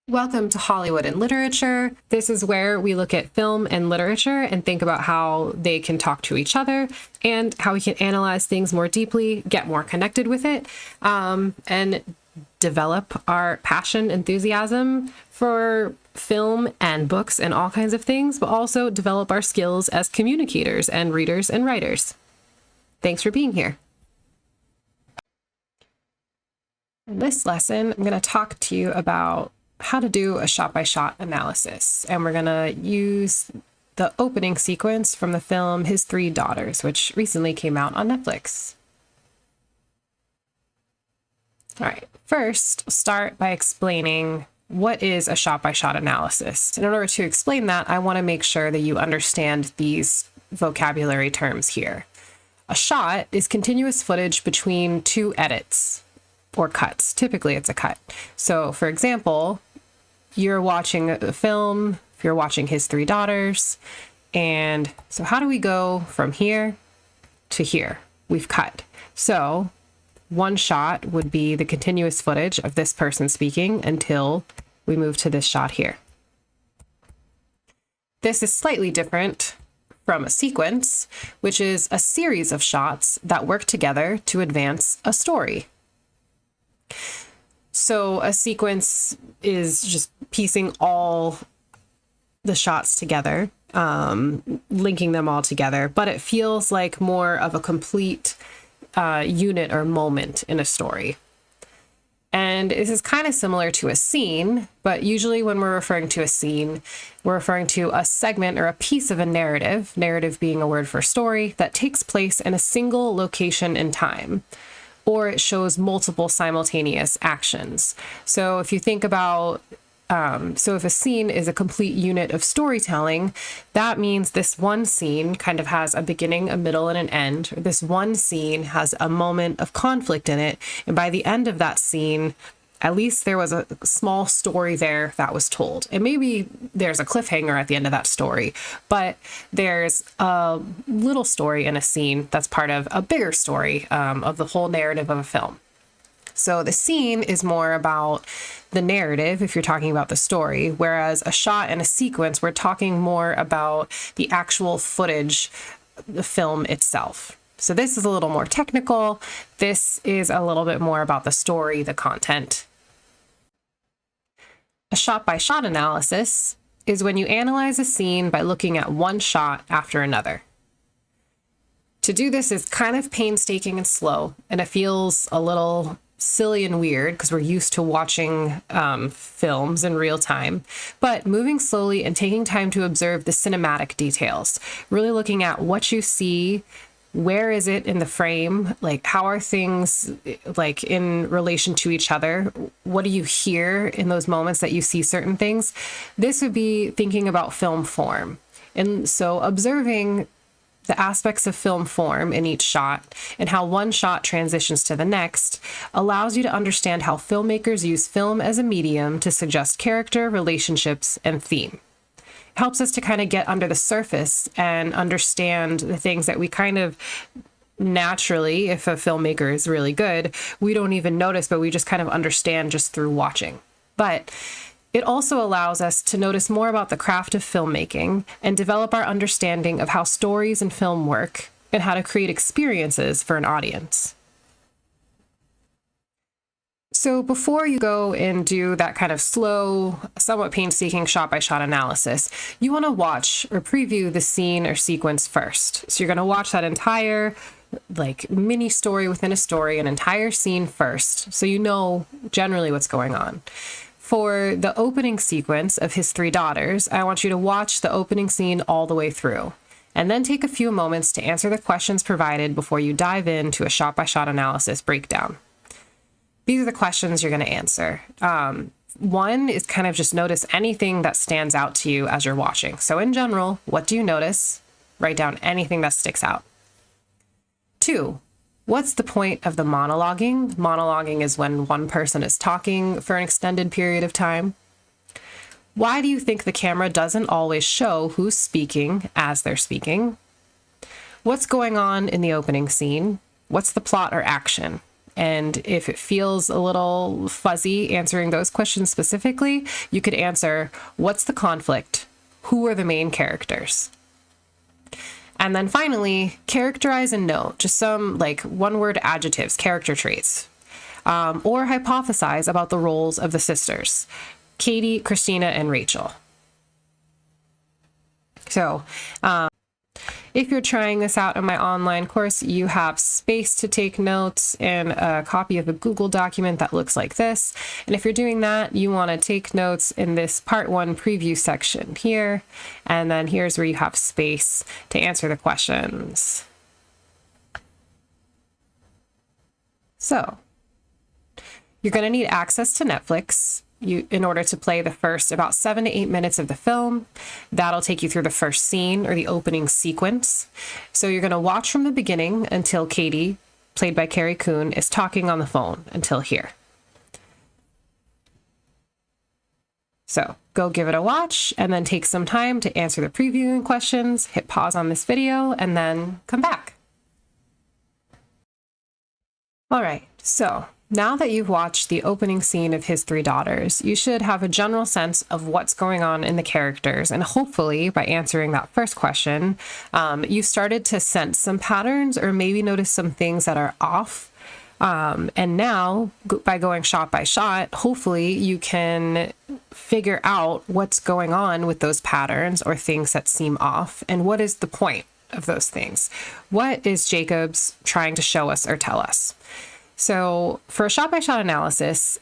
Welcome to Hollywood and Literature. This is where we look at film and literature and think about how they can talk to each other and how we can analyze things more deeply, get more connected with it, and develop our passion, enthusiasm for film and books and all kinds of things, but also develop our skills as communicators and readers and writers. Thanks for being here. In this lesson, I'm going to talk to you about how to do a shot-by-shot analysis. And we're going to use the opening sequence from the film His Three Daughters, which recently came out on Netflix. All right, first, I'll start by explaining what is a shot-by-shot analysis. And in order to explain that, I want to make sure that you understand these vocabulary terms here. A shot is continuous footage between two edits or cuts. Typically, it's a cut. So, for example, you're watching a film, if you're watching His Three Daughters, and so how do we go from here to here? We've cut. So one shot would be the continuous footage of this person speaking until we move to this shot here. This is slightly different from a sequence, which is a series of shots that work together to advance a story. So a sequence is just piecing all the shots together, linking them all together, but it feels like more of a complete unit or moment in a story. And this is kind of similar to a scene, but usually when we're referring to a scene, we're referring to a segment or a piece of a narrative being a word for story, that takes place in a single location in time, or it shows multiple simultaneous actions. So if you think about, if a scene is a complete unit of storytelling, that means this one scene kind of has a beginning, a middle, and an end. Or this one scene has a moment of conflict in it. And by the end of that scene, at least there was a small story there that was told. And maybe there's a cliffhanger at the end of that story, but there's a little story in a scene that's part of a bigger story of the whole narrative of a film. So the scene is more about the narrative if you're talking about the story, whereas a shot and a sequence, we're talking more about the actual footage, the film itself. So this is a little more technical. This is a little bit more about the story, the content. A shot-by-shot analysis is when you analyze a scene by looking at one shot after another. To do this is kind of painstaking and slow, and it feels a little silly and weird because we're used to watching films in real time, but moving slowly and taking time to observe the cinematic details, really looking at what you see. Where is it in the frame? Like, how are things like in relation to each other? What do you hear in those moments that you see certain things? This would be thinking about film form. And so observing the aspects of film form in each shot and how one shot transitions to the next allows you to understand how filmmakers use film as a medium to suggest character, relationships, and theme. Helps us to kind of get under the surface and understand the things that we kind of naturally, if a filmmaker is really good, we don't even notice, but we just kind of understand just through watching. But it also allows us to notice more about the craft of filmmaking and develop our understanding of how stories and film work and how to create experiences for an audience. So before you go and do that kind of slow, somewhat painstaking shot-by-shot analysis, you want to watch or preview the scene or sequence first. So you're going to watch that entire mini story within a story, an entire scene first, so you know generally what's going on. For the opening sequence of His Three Daughters, I want you to watch the opening scene all the way through, and then take a few moments to answer the questions provided before you dive into a shot-by-shot analysis breakdown. These are the questions you're going to answer. One is kind of just notice anything that stands out to you as you're watching. So in general, what do you notice? Write down anything that sticks out. 2, what's the point of the monologuing? Monologuing is when one person is talking for an extended period of time. Why do you think the camera doesn't always show who's speaking as they're speaking? What's going on in the opening scene? What's the plot or action? And if it feels a little fuzzy answering those questions specifically, you could answer, what's the conflict? Who are the main characters? And then finally, characterize and note, just some like one-word adjectives, character traits, or hypothesize about the roles of the sisters, Katie, Christina, and Rachel. So, if you're trying this out in my online course, you have space to take notes and a copy of a Google document that looks like this. And if you're doing that, you want to take notes in this part 1 preview section here. And then here's where you have space to answer the questions. So, you're going to need access to Netflix in order to play the first about 7 to 8 minutes of the film. That'll take you through the first scene or the opening sequence. So you're going to watch from the beginning until Katie, played by Carrie Coon, is talking on the phone until here. So go give it a watch and then take some time to answer the previewing questions, hit pause on this video, and then come back. All right, so now that you've watched the opening scene of His Three Daughters, you should have a general sense of what's going on in the characters. And hopefully, by answering that first question, you've started to sense some patterns or maybe notice some things that are off. And now, by going shot by shot, hopefully you can figure out what's going on with those patterns or things that seem off. And what is the point of those things? What is Jacobs trying to show us or tell us? So for a shot-by-shot analysis,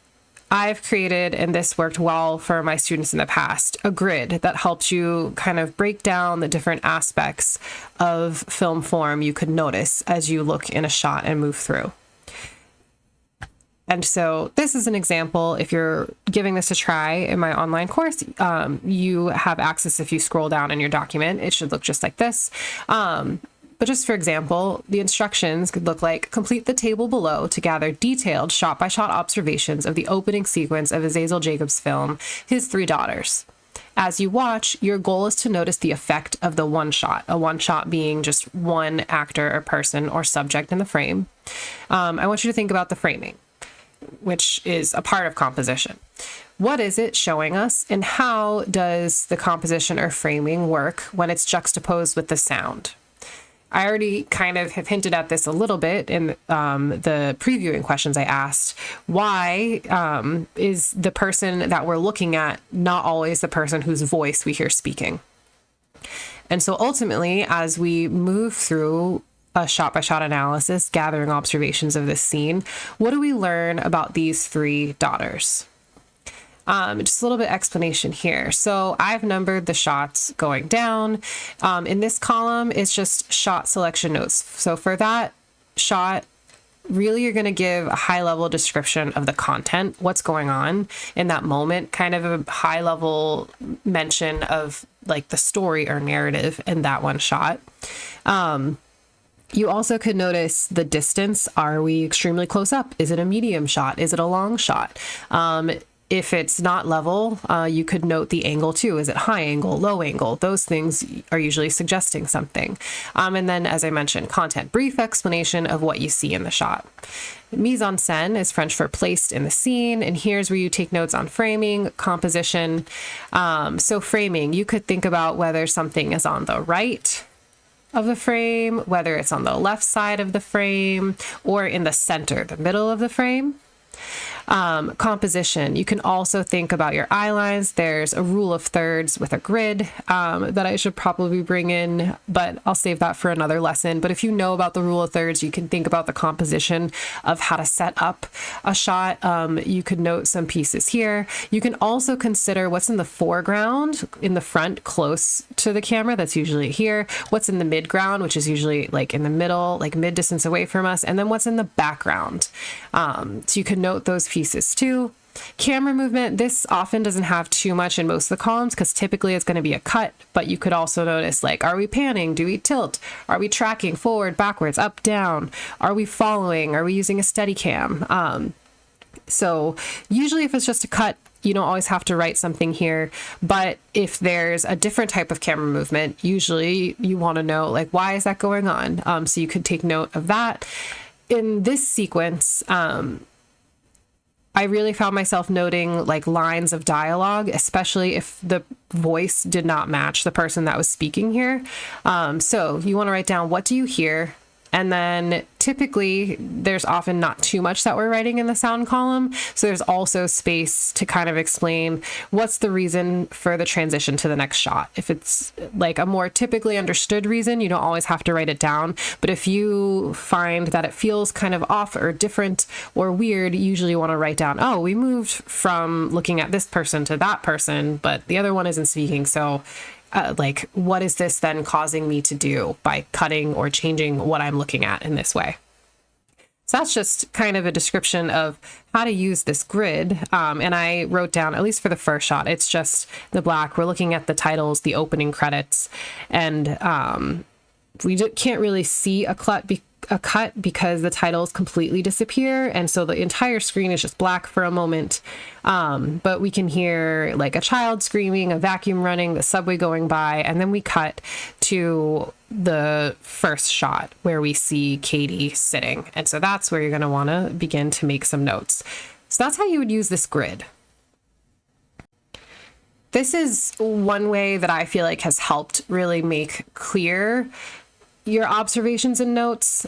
I've created, and this worked well for my students in the past, a grid that helps you kind of break down the different aspects of film form you could notice as you look in a shot and move through. And so this is an example. If you're giving this a try in my online course, you have access if you scroll down in your document. It should look just like this. But just for example, the instructions could look like, complete the table below to gather detailed shot-by-shot observations of the opening sequence of Azazel Jacobs' film, His Three Daughters. As you watch, your goal is to notice the effect of the one shot, a one shot being just one actor or person or subject in the frame. I want you to think about the framing, which is a part of composition. What is it showing us, and how does the composition or framing work when it's juxtaposed with the sound? I already kind of have hinted at this a little bit in the previewing questions I asked. Why is the person that we're looking at not always the person whose voice we hear speaking? And so ultimately, as we move through a shot-by-shot analysis, gathering observations of this scene, what do we learn about these three daughters? Just a little bit explanation here. So I've numbered the shots going down. In this column, it's just shot selection notes. So for that shot, really you're going to give a high-level description of the content, what's going on in that moment, kind of a high-level mention of like the story or narrative in that one shot. You also could notice the distance. Are we extremely close up? Is it a medium shot? Is it a long shot? If it's not level, you could note the angle too. Is it high angle, low angle? Those things are usually suggesting something. And then, as I mentioned, content, brief explanation of what you see in the shot. Mise-en-scene is French for placed in the scene. And here's where you take notes on framing, composition. So framing, you could think about whether something is on the right of the frame, whether it's on the left side of the frame, or in the center, the middle of the frame. Composition, you can also think about your eye lines. There's a rule of thirds with a grid that I should probably bring in, but I'll save that for another lesson. But if you know about the rule of thirds, you can think about the composition of how to set up a shot. You could note some pieces here. You can also consider what's in the foreground, in the front, close to the camera. That's usually here. What's in the midground, which is usually like in the middle, like mid distance away from us. And then what's in the background. So you can note those pieces too. Camera movement, this often doesn't have too much in most of the columns because typically it's going to be a cut, but you could also notice, like, are we panning? Do we tilt? Are we tracking forward, backwards, up, down? Are we following? Are we using a steady cam? So usually if it's just a cut, you don't always have to write something here, but if there's a different type of camera movement, usually you want to know, like, why is that going on? So you could take note of that. in this sequence, I really found myself noting like lines of dialogue, especially if the voice did not match the person that was speaking here. So you want to write down, what do you hear? And then typically there's often not too much that we're writing in the sound column. So there's also space to kind of explain what's the reason for the transition to the next shot. If it's like a more typically understood reason, you don't always have to write it down. But if you find that it feels kind of off or different or weird, you usually want to write down, oh, we moved from looking at this person to that person, but the other one isn't speaking. So like, what is this then causing me to do by cutting or changing what I'm looking at in this way? So that's just kind of a description of how to use this grid. And I wrote down, at least for the first shot, it's just the black. We're looking at the titles, the opening credits, and we can't really see a cut because the titles completely disappear, and so the entire screen is just black for a moment. But we can hear like a child screaming, a vacuum running, the subway going by, and then we cut to the first shot where we see Katie sitting. And so that's where you're going to want to begin to make some notes. So that's how you would use this grid. This is one way that I feel like has helped really make clear your observations and notes,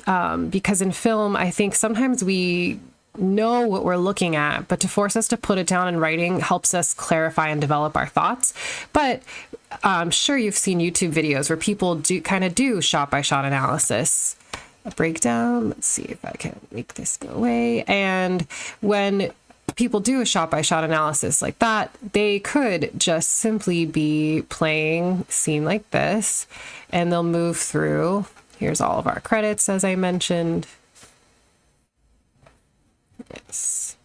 because in film, I think sometimes we know what we're looking at, but to force us to put it down in writing helps us clarify and develop our thoughts. But I'm sure you've seen YouTube videos where people do shot by shot analysis, a breakdown. Let's see if I can make this go away. And when people do a shot by shot analysis like that, they could just simply be playing a scene like this, and they'll move through. Here's all of our credits, as I mentioned. Yes.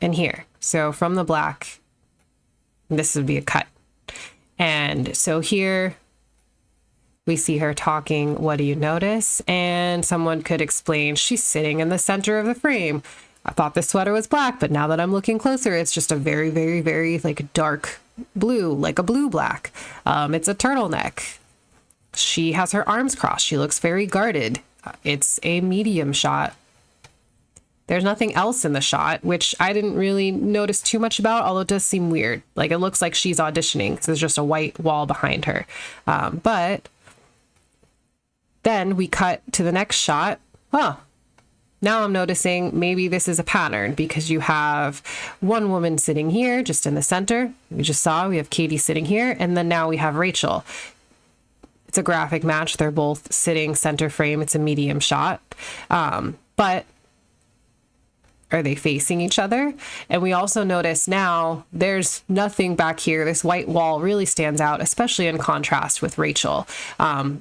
And here, so from the black, this would be a cut. And so here we see her talking, what do you notice? And someone could explain, she's sitting in the center of the frame. I thought this sweater was black, but now that I'm looking closer, it's just a very, very, very like dark blue, like a blue black. It's a turtleneck. She has her arms crossed. She looks very guarded. It's a medium shot. There's nothing else in the shot, which I didn't really notice too much about, although it does seem weird. Like it looks like she's auditioning because there's just a white wall behind her. But then we cut to the next shot. Now I'm noticing maybe this is a pattern because you have one woman sitting here just in the center. We just saw we have Katie sitting here, and then now we have Rachel. It's a graphic match. They're both sitting center frame. It's a medium shot. But are they facing each other? And we also notice now there's nothing back here. This white wall really stands out, especially in contrast with Rachel,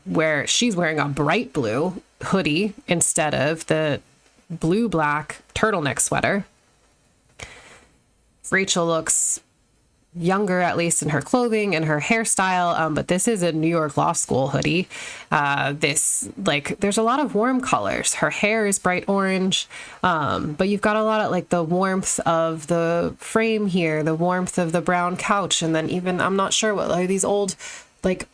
where she's wearing a bright blue hoodie instead of the blue-black turtleneck sweater. Rachel looks younger, at least in her clothing and her hairstyle, but this is a New York Law School hoodie. There's a lot of warm colors. Her hair is bright orange, but you've got a lot of like the warmth of the frame here, the warmth of the brown couch, and then even, I'm not sure what are these old like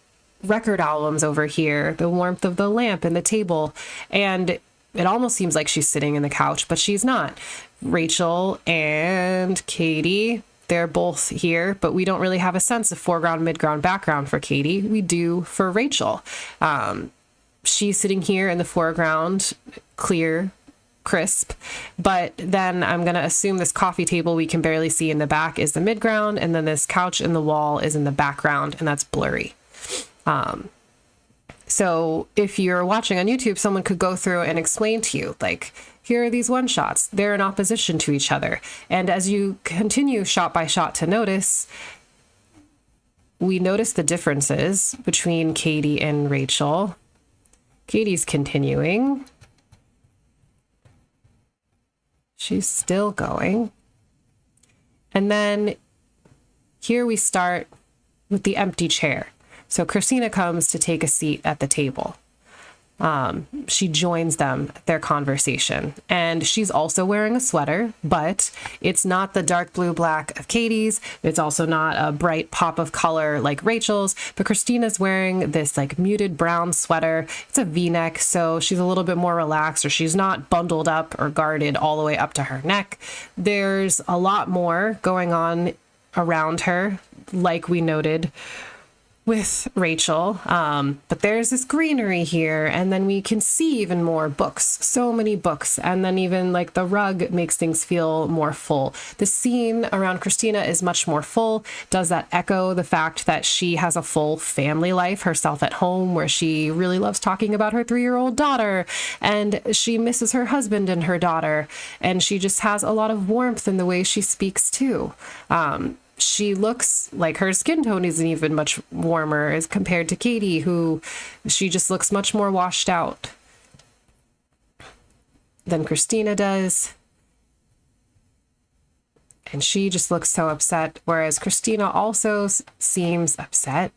record albums over here, the warmth of the lamp and the table. And it almost seems like she's sitting in the couch, but she's not. Rachel and Katie, they're both here, but we don't really have a sense of foreground, midground, background for Katie. We do for Rachel. She's sitting here in the foreground, clear, crisp, but then I'm going to assume this coffee table we can barely see in the back is the midground, and then this couch in the wall is in the background, and that's blurry. So if you're watching on YouTube, someone could go through and explain to you, like, here are these one shots. They're in opposition to each other. And as you continue shot by shot to notice, we notice the differences between Katie and Rachel. Katie's continuing. She's still going. And then here we start with the empty chair. So Christina comes to take a seat at the table. She joins them, their conversation. And she's also wearing a sweater, but it's not the dark blue black of Katie's. It's also not a bright pop of color like Rachel's, but Christina's wearing this like muted brown sweater. It's a V-neck, so she's a little bit more relaxed, or she's not bundled up or guarded all the way up to her neck. There's a lot more going on around her, like we noted with Rachel, but there's this greenery here, and then we can see even more books, so many books, and then even like the rug makes things feel more full. The scene around Christina is much more full. Does that echo the fact that she has a full family life herself at home, where she really loves talking about her 3-year-old daughter, and she misses her husband and her daughter, and she just has a lot of warmth in the way she speaks too. She looks like her skin tone isn't even much warmer as compared to Katie, who she just looks much more washed out than Christina does. And she just looks so upset, whereas Christina also seems upset,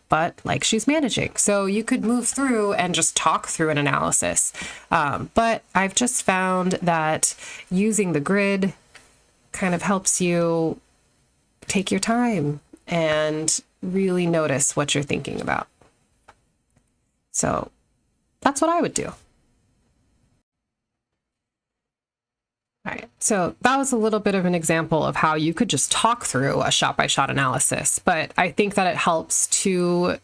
but like she's managing. So you could move through and just talk through an analysis. But I've just found that using the grid kind of helps you take your time and really notice what you're thinking about. So that's what I would do. All right, so that was a little bit of an example of how you could just talk through a shot-by-shot analysis, but I think that it helps to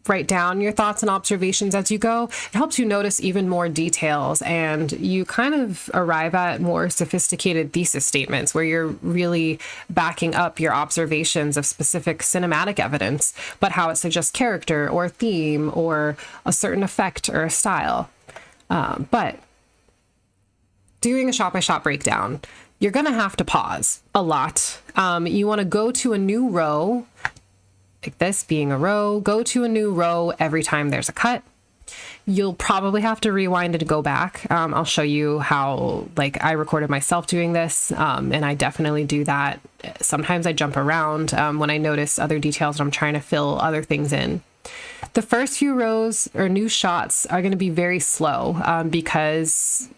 write down your thoughts and observations as you go. It helps you notice even more details, and you kind of arrive at more sophisticated thesis statements where you're really backing up your observations of specific cinematic evidence, but how it suggests character or theme or a certain effect or a style. But doing a shot-by-shot breakdown, you're going to have to pause a lot. You want to go to a new row, like this being a row, go to a new row every time there's a cut. You'll probably have to rewind and go back. I'll show you how, like, I recorded myself doing this, and I definitely do that. Sometimes I jump around when I notice other details and I'm trying to fill other things in. The first few rows or new shots are going to be very slow because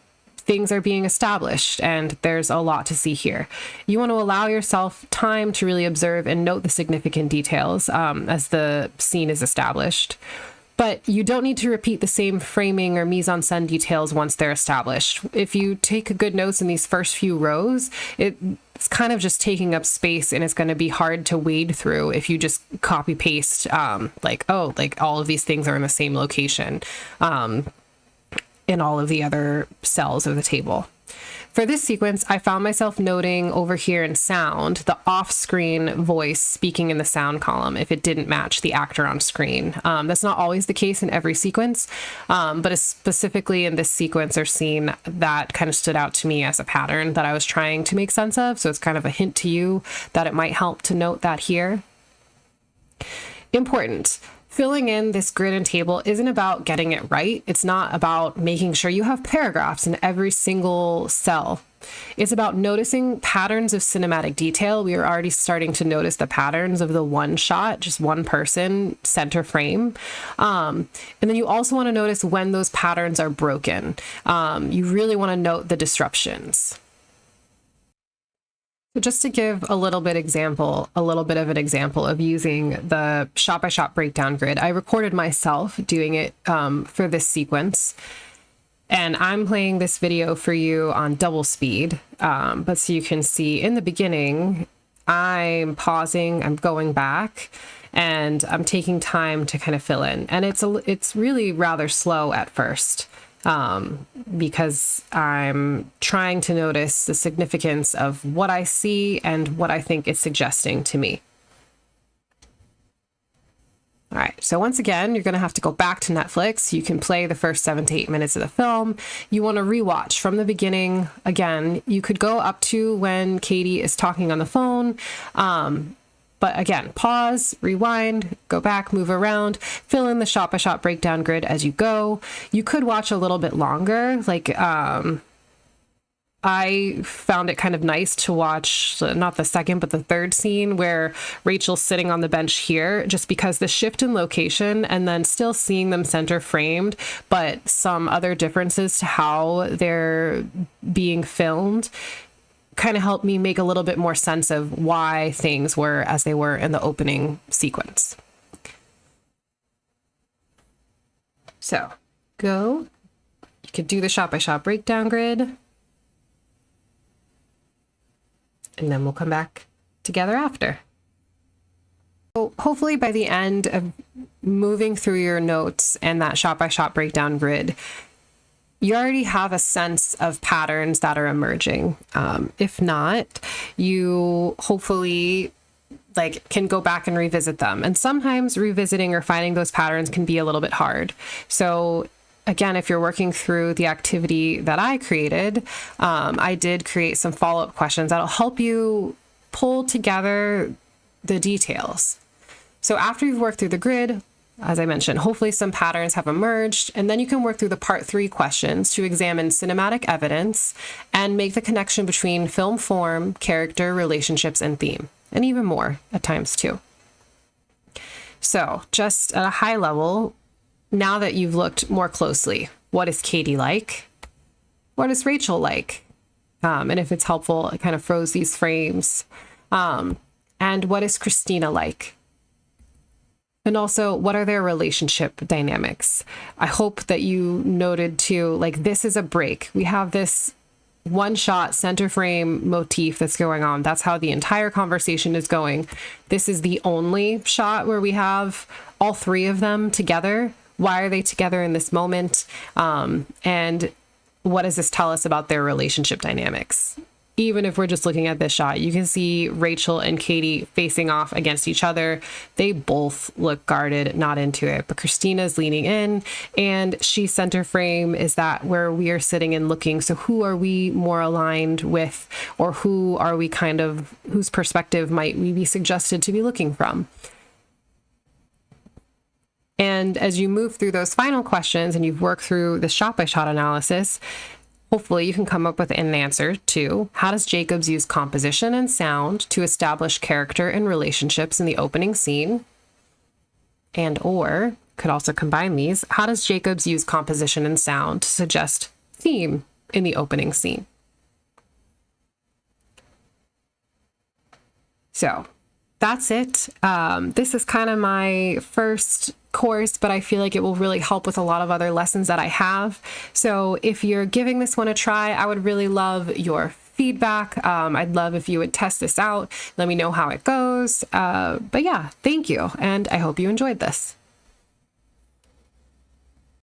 things are being established and there's a lot to see here. You want to allow yourself time to really observe and note the significant details as the scene is established. But you don't need to repeat the same framing or mise-en-scene details once they're established. If you take good notes in these first few rows, it's kind of just taking up space, and it's going to be hard to wade through if you just copy paste like all of these things are in the same location. In all of the other cells of the table. For this sequence, I found myself noting over here in sound, the off-screen voice speaking in the sound column if it didn't match the actor on screen. That's not always the case in every sequence, but specifically in this sequence or scene, that kind of stood out to me as a pattern that I was trying to make sense of. So it's kind of a hint to you that it might help to note that here. Important. Filling in this grid and table isn't about getting it right. It's not about making sure you have paragraphs in every single cell. It's about noticing patterns of cinematic detail. We are already starting to notice the patterns of the one shot, just one person, center frame. And then you also want to notice when those patterns are broken. You really want to note the disruptions. So just to give a little bit of an example of using the shot-by-shot breakdown grid, I recorded myself doing it for this sequence. And I'm playing this video for you on double speed. But so you can see in the beginning, I'm pausing, I'm going back, and I'm taking time to kind of fill in. And it's really rather slow at first. Because I'm trying to notice the significance of what I see and what I think it's suggesting to me. All right, so once again, you're going to have to go back to Netflix. You can play the first 7 to 8 minutes of the film. You want to rewatch from the beginning. Again, you could go up to when Katie is talking on the phone. But again, pause, rewind, go back, move around, fill in the shot-by-shot breakdown grid as you go. You could watch a little bit longer, like I found it kind of nice to watch, not the second, but the third scene where Rachel's sitting on the bench here, just because the shift in location and then still seeing them center framed, but some other differences to how they're being filmed kind of helped me make a little bit more sense of why things were as they were in the opening sequence. So you could do the shot by shot breakdown grid. And then we'll come back together after. So hopefully by the end of moving through your notes and that shot by shot breakdown grid, you already have a sense of patterns that are emerging. If not, you hopefully can go back and revisit them. And sometimes revisiting or finding those patterns can be a little bit hard. So again, if you're working through the activity that I created, I did create some follow-up questions that'll help you pull together the details. So after you've worked through the grid, as I mentioned, hopefully some patterns have emerged, and then you can work through the part 3 questions to examine cinematic evidence and make the connection between film form, character, relationships, and theme, and even more at times too. So just at a high level, now that you've looked more closely, what is Katie like? What is Rachel like? And if it's helpful, I kind of froze these frames. And what is Christina like? And also, what are their relationship dynamics? I hope that you noted too, this is a break. We have this one shot center frame motif that's going on. That's how the entire conversation is going. This is the only shot where we have all 3 of them together. Why are they together in this moment? And what does this tell us about their relationship dynamics? Even if we're just looking at this shot, you can see Rachel and Katie facing off against each other. They both look guarded, not into it, but Christina's leaning in, and she's center frame. Is that where we are sitting and looking? So who are we more aligned with, or who are we whose perspective might we be suggested to be looking from? And as you move through those final questions and you've worked through the shot-by-shot analysis, hopefully you can come up with an answer to how does Jacobs use composition and sound to establish character and relationships in the opening scene? And or could also combine these, how does Jacobs use composition and sound to suggest theme in the opening scene? So that's it. This is kind of my first course, but I feel like it will really help with a lot of other lessons that I have. So if you're giving this one a try, I would really love your feedback. I'd love if you would test this out. Let me know how it goes. But yeah, thank you. And I hope you enjoyed this.